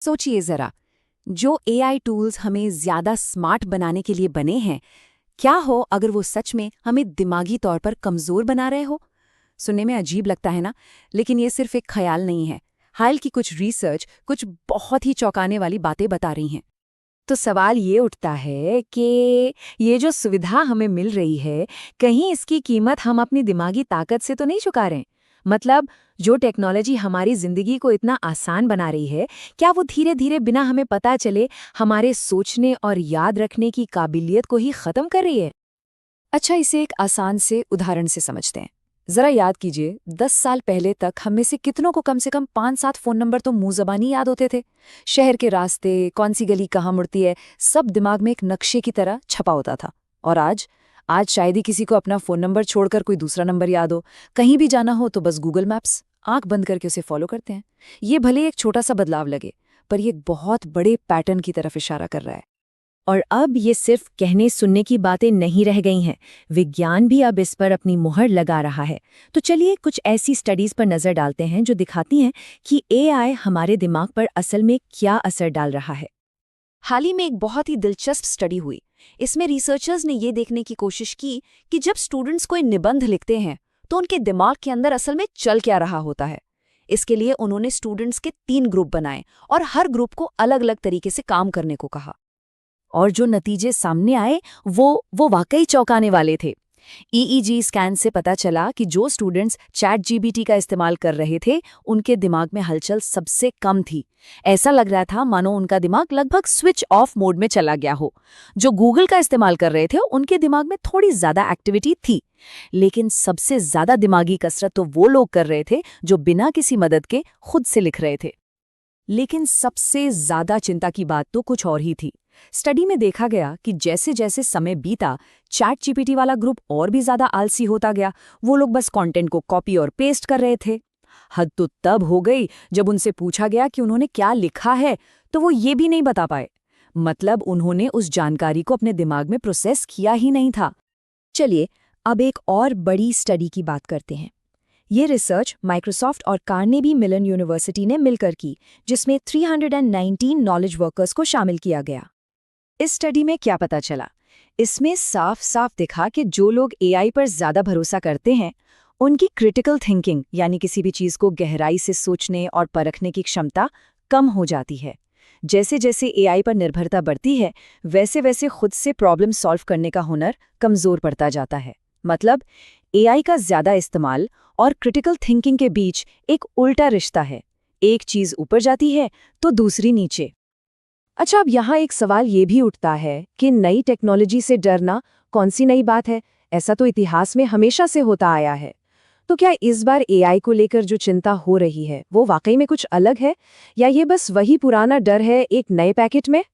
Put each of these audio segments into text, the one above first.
सोचिए जरा, जो एआई टूल्स हमें ज्यादा स्मार्ट बनाने के लिए बने हैं, क्या हो अगर वो सच में हमें दिमागी तौर पर कमजोर बना रहे हो। सुनने में अजीब लगता है ना, लेकिन ये सिर्फ एक ख्याल नहीं है। हाल की कुछ रिसर्च कुछ बहुत ही चौंकाने वाली बातें बता रही हैं। तो सवाल ये उठता है कि ये जो सुविधा हमें मिल रही है, कहीं इसकी कीमत हम अपनी दिमागी ताकत से तो नहीं चुका रहे। मतलब, जो टेक्नोलॉजी हमारी जिंदगी को इतना आसान बना रही है, क्या वो धीरे धीरे बिना हमें पता चले हमारे सोचने और याद रखने की काबिलियत को ही खत्म कर रही है। अच्छा, इसे एक आसान से उदाहरण से समझते हैं। जरा याद कीजिए, 10 साल पहले तक हम में से कितनों को कम से कम 5-7 फोन नंबर तो मुंह जबानी याद होते थे। शहर के रास्ते, कौन सी गली कहाँ मुड़ती है, सब दिमाग में एक नक्शे की तरह छपा होता था। और आज शायद ही किसी को अपना फोन नंबर छोड़कर कोई दूसरा नंबर याद हो। कहीं भी जाना हो तो बस गूगल मैप्स आंख बंद करके उसे फॉलो करते हैं। ये भले एक छोटा सा बदलाव लगे, पर ये एक बहुत बड़े पैटर्न की तरफ इशारा कर रहा है। और अब ये सिर्फ कहने सुनने की बातें नहीं रह गई हैं। विज्ञान भी अब इस पर अपनी मुहर लगा रहा है। तो चलिए कुछ ऐसी स्टडीज पर नजर डालते हैं जो दिखाती हैं कि एआई हमारे दिमाग पर असल में क्या असर डाल रहा है। हाल ही में एक बहुत ही दिलचस्प स्टडी हुई। इसमें रिसर्चर्स ने ये देखने की कोशिश की कि जब स्टूडेंट्स कोई निबंध लिखते हैं तो उनके दिमाग के अंदर असल में चल क्या रहा होता है। इसके लिए उन्होंने स्टूडेंट्स के 3 ग्रुप बनाए और हर ग्रुप को अलग अलग तरीके से काम करने को कहा। और जो नतीजे सामने आए वो वाकई चौंकाने वाले थे। ईईजी स्कैन से पता चला कि जो स्टूडेंट्स चैट जीपीटी का इस्तेमाल कर रहे थे, उनके दिमाग में हलचल सबसे कम थी। ऐसा लग रहा था मानो उनका दिमाग लगभग स्विच ऑफ मोड में चला गया हो। जो गूगल का इस्तेमाल कर रहे थे, उनके दिमाग में थोड़ी ज्यादा एक्टिविटी थी। लेकिन सबसे ज्यादा दिमागी कसरत तो वो लोग कर रहे थे जो बिना किसी मदद के खुद से लिख रहे थे। लेकिन सबसे ज्यादा चिंता की बात तो कुछ और ही थी। स्टडी में देखा गया कि जैसे जैसे समय बीता, चैट जीपीटी वाला ग्रुप और भी ज्यादा आलसी होता गया। वो लोग बस कंटेंट को कॉपी और पेस्ट कर रहे थे। हद तो तब हो गई जब उनसे पूछा गया कि उन्होंने क्या लिखा है, तो वो ये भी नहीं बता पाए। मतलब, उन्होंने उस जानकारी को अपने दिमाग में प्रोसेस किया ही नहीं था। चलिए अब एक और बड़ी स्टडी की बात करते हैं। ये रिसर्च माइक्रोसॉफ्ट और कार्नेगी मिलन यूनिवर्सिटी ने मिलकर की, जिसमें 319 नॉलेज वर्कर्स को शामिल किया गया। इस स्टडी में क्या पता चला? इसमें साफ साफ दिखा कि जो लोग एआई पर ज्यादा भरोसा करते हैं, उनकी क्रिटिकल थिंकिंग यानी किसी भी चीज को गहराई से सोचने और परखने की क्षमता कम हो जाती है। जैसे जैसे एआई पर निर्भरता बढ़ती है, वैसे वैसे खुद से प्रॉब्लम सॉल्व करने का हुनर कमजोर पड़ता जाता है। मतलब, एआई का ज्यादा इस्तेमाल और क्रिटिकल थिंकिंग के बीच एक उल्टा रिश्ता है। एक चीज ऊपर जाती है तो दूसरी नीचे। अच्छा, अब यहाँ एक सवाल ये भी उठता है कि नई टेक्नोलॉजी से डरना कौन सी नई बात है? ऐसा तो इतिहास में हमेशा से होता आया है। तो क्या इस बार एआई को लेकर जो चिंता हो रही है, वो वाकई में कुछ अलग है, या ये बस वही पुराना डर है एक नए पैकेट में?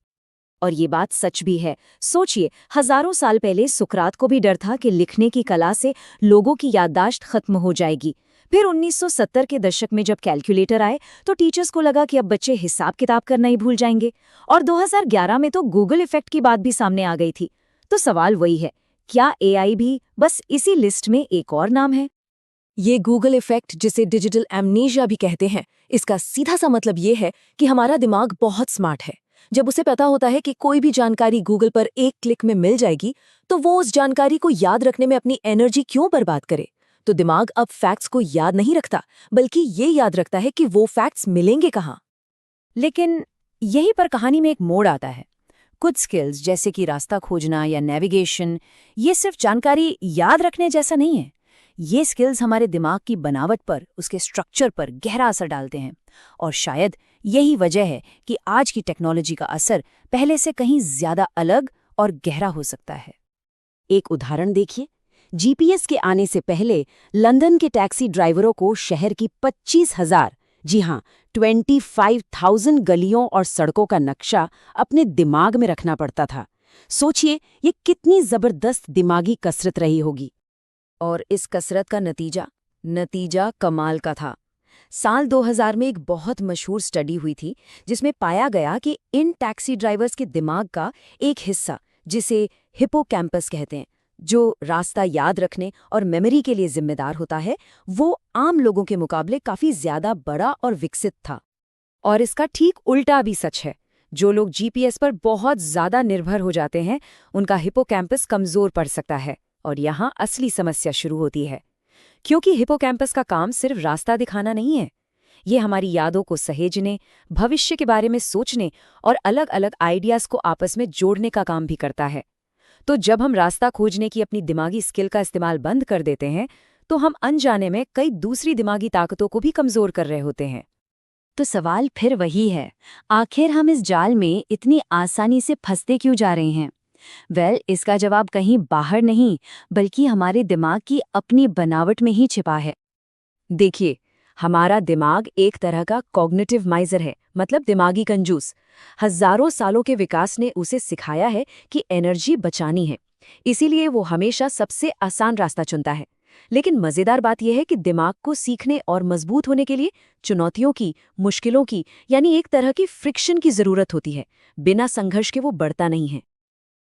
और ये बात सच भी है। सोचिए, हजारों साल पहले सुकरात को भी डर था कि लिखने की कला से लोगों की याददाश्त खत्म हो जाएगी। फिर 1970 के दशक में जब कैलकुलेटर आए तो टीचर्स को लगा कि अब बच्चे हिसाब किताब करना ही भूल जाएंगे। और 2011 में तो गूगल इफेक्ट की बात भी सामने आ गई थी। तो सवाल वही है, क्या एआई भी बस इसी लिस्ट में एक और नाम है? ये गूगल इफेक्ट, जिसे डिजिटल एमनीशिया भी कहते हैं, इसका सीधा सा मतलब ये है कि हमारा दिमाग बहुत स्मार्ट है। जब उसे पता होता है कि कोई भी जानकारी गूगल पर एक क्लिक में मिल जाएगी, तो वो उस जानकारी को याद रखने में अपनी एनर्जी क्यों बर्बाद करे। तो दिमाग अब फैक्ट्स को याद नहीं रखता, बल्कि ये याद रखता है कि वो फैक्ट्स मिलेंगे कहाँ। लेकिन यहीं पर कहानी में एक मोड़ आता है। कुछ स्किल्स जैसे कि रास्ता खोजना या नेविगेशन, ये सिर्फ जानकारी याद रखने जैसा नहीं है। ये स्किल्स हमारे दिमाग की बनावट पर, उसके स्ट्रक्चर पर गहरा असर डालते हैं। और शायद यही वजह है कि आज की टेक्नोलॉजी का असर पहले से कहीं ज्यादा अलग और गहरा हो सकता है। एक उदाहरण देखिए। जीपीएस के आने से पहले लंदन के टैक्सी ड्राइवरों को शहर की 25,000, जी हाँ, 25,000 गलियों और सड़कों का नक्शा अपने दिमाग में रखना पड़ता था। सोचिए, ये कितनी जबरदस्त दिमागी कसरत रही होगी। और इस कसरत का नतीजा कमाल का था। साल 2000 में एक बहुत मशहूर स्टडी हुई थी, जिसमें पाया गया कि इन टैक्सी ड्राइवर्स के दिमाग का एक हिस्सा, जिसे हिपोकैम्पस कहते हैं, जो रास्ता याद रखने और मेमोरी के लिए जिम्मेदार होता है, वो आम लोगों के मुकाबले काफी ज्यादा बड़ा और विकसित था। और इसका ठीक उल्टा भी सच है। जो लोग जीपीएस पर बहुत ज्यादा निर्भर हो जाते हैं, उनका हिपोकैम्पस कमजोर पड़ सकता है, और यहाँ असली समस्या शुरू होती है। क्योंकि हिपोकैम्पस का काम सिर्फ रास्ता दिखाना नहीं है, ये हमारी यादों को सहेजने, भविष्य के बारे में सोचने और अलग अलग आइडियाज को आपस में जोड़ने का काम भी करता है। तो जब हम रास्ता खोजने की अपनी दिमागी स्किल का इस्तेमाल बंद कर देते हैं, तो हम अनजाने में कई दूसरी दिमागी ताकतों को भी कमजोर कर रहे होते हैं। तो सवाल फिर वही है, आखिर हम इस जाल में इतनी आसानी से फंसते क्यों जा रहे हैं? इसका जवाब कहीं बाहर नहीं, बल्कि हमारे दिमाग की अपनी बनावट में ही छिपा है। देखिए, हमारा दिमाग एक तरह का कॉग्निटिव माइजर है, मतलब दिमागी कंजूस। हजारों सालों के विकास ने उसे सिखाया है कि एनर्जी बचानी है, इसीलिए वो हमेशा सबसे आसान रास्ता चुनता है। लेकिन मजेदार बात यह है कि दिमाग को सीखने और मजबूत होने के लिए चुनौतियों की, मुश्किलों की, यानी एक तरह की फ्रिक्शन की जरूरत होती है। बिना संघर्ष के वो बढ़ता नहीं है।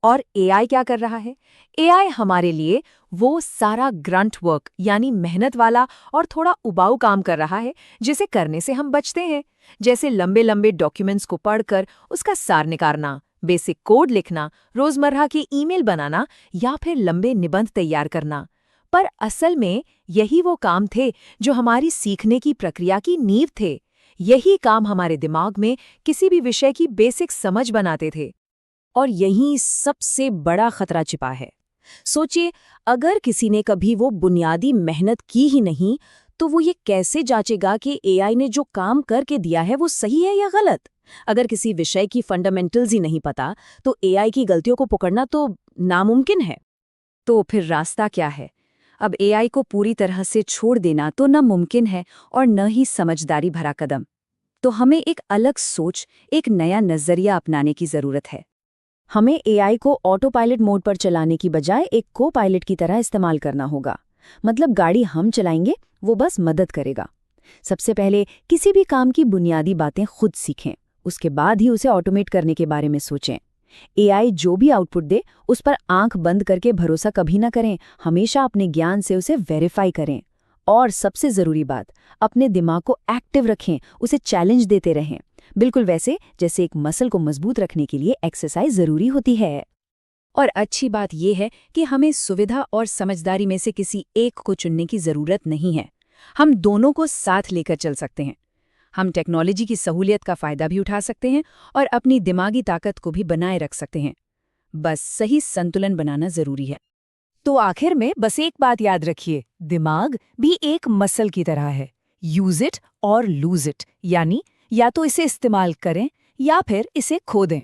और एआई क्या कर रहा है? एआई हमारे लिए वो सारा ग्रंट वर्क, यानी मेहनत वाला और थोड़ा उबाऊ काम कर रहा है, जिसे करने से हम बचते हैं। जैसे लंबे लंबे डॉक्यूमेंट्स को पढ़कर उसका सार निकालना, बेसिक कोड लिखना, रोजमर्रा के ईमेल बनाना या फिर लंबे निबंध तैयार करना। पर असल में यही वो काम थे जो हमारी सीखने की प्रक्रिया की नींव थे। यही काम हमारे दिमाग में किसी भी विषय की बेसिक समझ बनाते थे। और यहीं सबसे बड़ा खतरा छिपा है। सोचिए, अगर किसी ने कभी वो बुनियादी मेहनत की ही नहीं, तो वो ये कैसे जांचेगा कि एआई ने जो काम करके दिया है वो सही है या गलत? अगर किसी विषय की फंडामेंटल्स ही नहीं पता, तो एआई की गलतियों को पकड़ना तो नामुमकिन है। तो फिर रास्ता क्या है? अब एआई को पूरी तरह से छोड़ देना तो न मुमकिन है और न ही समझदारी भरा कदम। तो हमें एक अलग सोच, एक नया नजरिया अपनाने की जरूरत है। हमें एआई को ऑटो पायलट मोड पर चलाने की बजाय एक को पायलट की तरह इस्तेमाल करना होगा। मतलब गाड़ी हम चलाएंगे, वो बस मदद करेगा। सबसे पहले किसी भी काम की बुनियादी बातें खुद सीखें, उसके बाद ही उसे ऑटोमेट करने के बारे में सोचें। एआई जो भी आउटपुट दे, उस पर आंख बंद करके भरोसा कभी ना करें, हमेशा अपने ज्ञान से उसे वेरीफाई करें। और सबसे जरूरी बात, अपने दिमाग को एक्टिव रखें, उसे चैलेंज देते रहें। बिल्कुल वैसे जैसे एक मसल को मजबूत रखने के लिए एक्सरसाइज जरूरी होती है। और अच्छी बात यह है कि हमें सुविधा और समझदारी में से किसी एक को चुनने की जरूरत नहीं है। हम दोनों को साथ लेकर चल सकते हैं। हम टेक्नोलॉजी की सहूलियत का फायदा भी उठा सकते हैं और अपनी दिमागी ताकत को भी बनाए रख सकते हैं। बस सही संतुलन बनाना जरूरी है। तो आखिर में बस एक बात याद रखिए, दिमाग भी एक मसल की तरह है। यूज इट और लूज इट, यानी या तो इसे इस्तेमाल करें या फिर इसे खो दें।